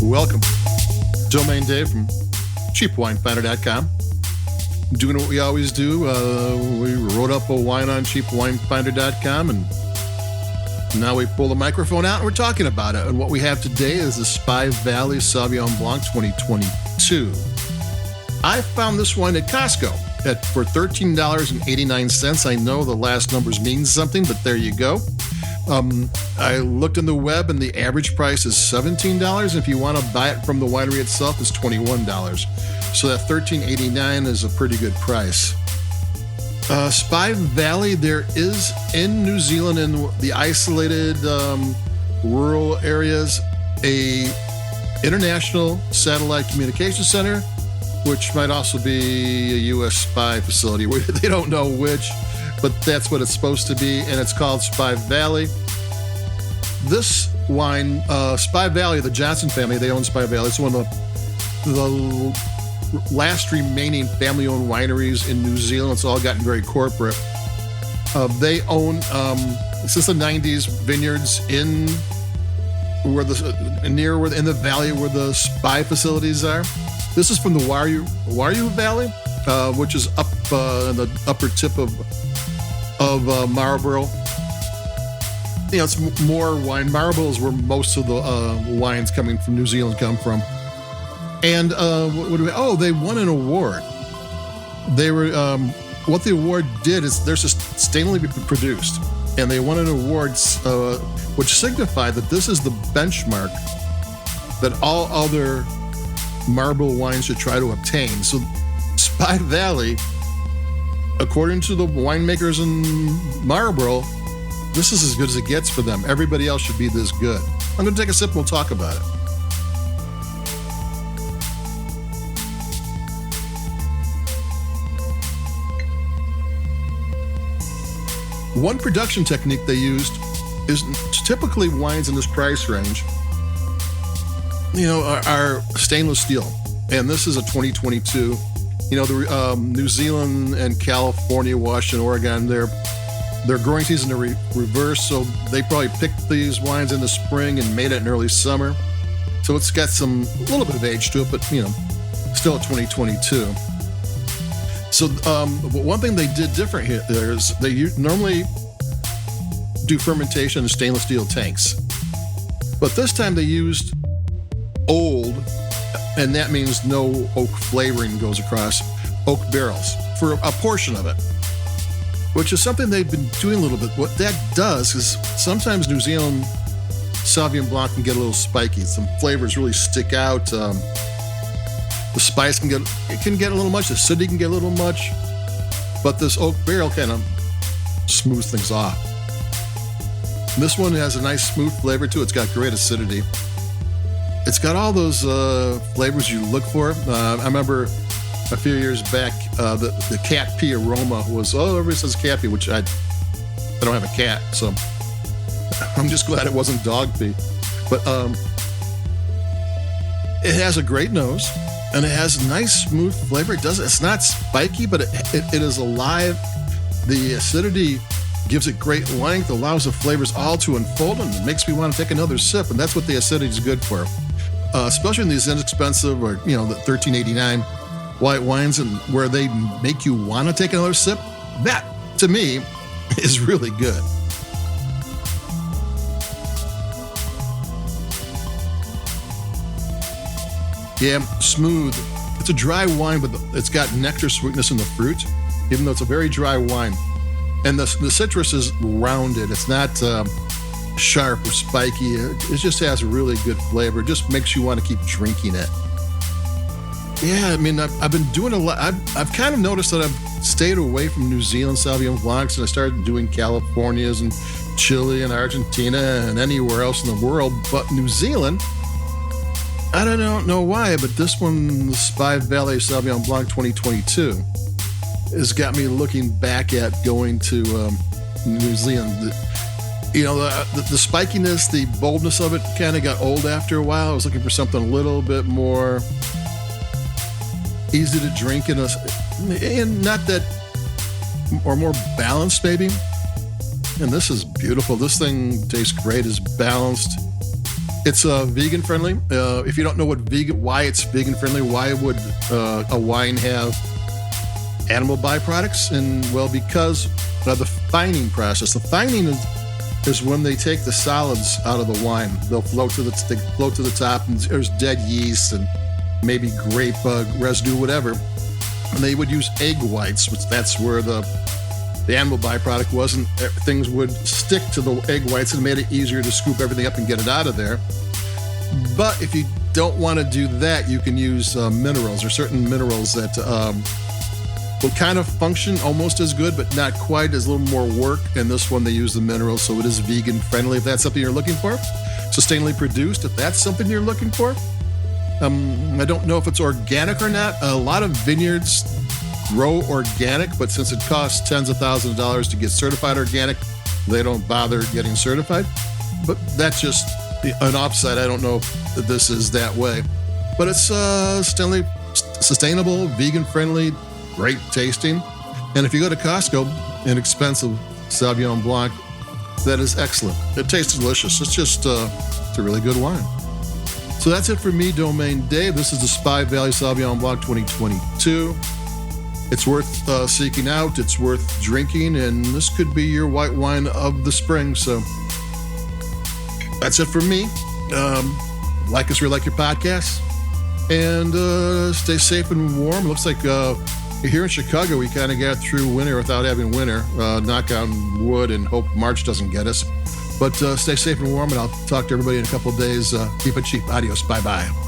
Welcome. Domain Dave from cheapwinefinder.com. Doing what we always do. We wrote up a wine on cheapwinefinder.com, and now we pull the microphone out and we're talking about it. And what we have today is the Spy Valley Sauvignon Blanc 2022. I found this wine at Costco for $13.89. I know the last numbers mean something, but there you go. I looked in the web and the average price is $17. If you want to buy it from the winery itself, it's $21. So that $13.89 is a pretty good price. Spy Valley, there is in New Zealand, in the isolated rural areas, a international satellite communication center, which might also be a U.S. spy facility. They don't know which, but that's what it's supposed to be, and it's called Spy Valley. This wine, Spy Valley, the Johnson family, they own Spy Valley. It's one of the last remaining family-owned wineries in New Zealand. It's all gotten very corporate. They own, since the 90s, vineyards in the valley where the spy facilities are. This is from the Wairau Valley, which is up in the upper tip of Marlborough. You know, it's more wine. Marlborough is where most of the wines coming from New Zealand come from. And they won an award. They were what the award did is they're sustainably produced, and they won an award which signified that this is the benchmark that all other Marlborough wines should try to obtain. So Spy Valley, according to the winemakers in Marlborough, this is as good as it gets for them. Everybody else should be this good. I'm going to take a sip and we'll talk about it. One production technique they used is typically wines in this price range, are stainless steel. And this is a 2022. The New Zealand and California, Washington, Oregon, their growing season are reversed, so they probably picked these wines in the spring and made it in early summer. So it's got a little bit of age to it, but still a 2022. So one thing they did different here is they normally do fermentation in stainless steel tanks, but this time they used old, and that means no oak flavoring goes across, oak barrels for a portion of it, which is something they've been doing a little bit. What that does is sometimes New Zealand Sauvignon Blanc can get a little spiky. Some flavors really stick out. The spice can get a little much. The acidity can get a little much. But this oak barrel kind of smooths things off. And this one has a nice smooth flavor to it. It's got great acidity. It's got all those flavors you look for. I remember a few years back, the cat pee aroma was, everybody says cat pee, which I don't have a cat, so I'm just glad it wasn't dog pee. But it has a great nose, and it has a nice smooth flavor. It's not spiky, but it is alive. The acidity gives it great length, allows the flavors all to unfold, and it makes me want to take another sip, and that's what the acidity is good for. Especially in these inexpensive or, the $13.89 white wines, and where they make you want to take another sip, that, to me, is really good. Yeah, smooth. It's a dry wine, but it's got nectar sweetness in the fruit, even though it's a very dry wine. And the citrus is rounded. It's not sharp or spiky. It just has a really good flavor. It just makes you want to keep drinking it. Yeah, I mean, I've been doing a lot. I've kind of noticed that I've stayed away from New Zealand Sauvignon Blancs, and I started doing Californias and Chile and Argentina and anywhere else in the world. But New Zealand, I don't know why, but this one, the Spy Valley Sauvignon Blanc 2022, has got me looking back at going to New Zealand. The spikiness, the boldness of it kind of got old after a while. I was looking for something a little bit more easy to drink and not that, or more balanced maybe. And this is beautiful. This thing tastes great. It's balanced. It's vegan friendly. If you don't know why it's vegan friendly, why would a wine have animal byproducts? And well, because of the fining process. The fining is when they take the solids out of the wine. They'll float to the top, and there's dead yeast and maybe grape residue, whatever. And they would use egg whites, which that's where the animal byproduct was, and things would stick to the egg whites and made it easier to scoop everything up and get it out of there. But if you don't want to do that, you can use minerals or certain minerals that will kind of function almost as good, but not quite, as a little more work. And this one, they use the minerals, so it is vegan friendly if that's something you're looking for. Sustainably produced if that's something you're looking for. I don't know if it's organic or not. A lot of vineyards grow organic, but since it costs tens of thousands of dollars to get certified organic, they don't bother getting certified. But that's just an offside. I don't know if this is that way. But it's sustainable, vegan friendly, great tasting. And if you go to Costco, inexpensive Sauvignon Blanc, that is excellent. It tastes delicious. It's just it's a really good wine. So that's it for me, Domain Dave. This is the Spy Valley Sauvignon Blanc 2022. It's worth seeking out. It's worth drinking. And this could be your white wine of the spring. So that's it for me. Like us or like your podcast. And stay safe and warm. Looks like here in Chicago, we kind of got through winter without having winter. Knock on wood and hope March doesn't get us. But stay safe and warm, and I'll talk to everybody in a couple of days. Keep it cheap. Adios. Bye-bye.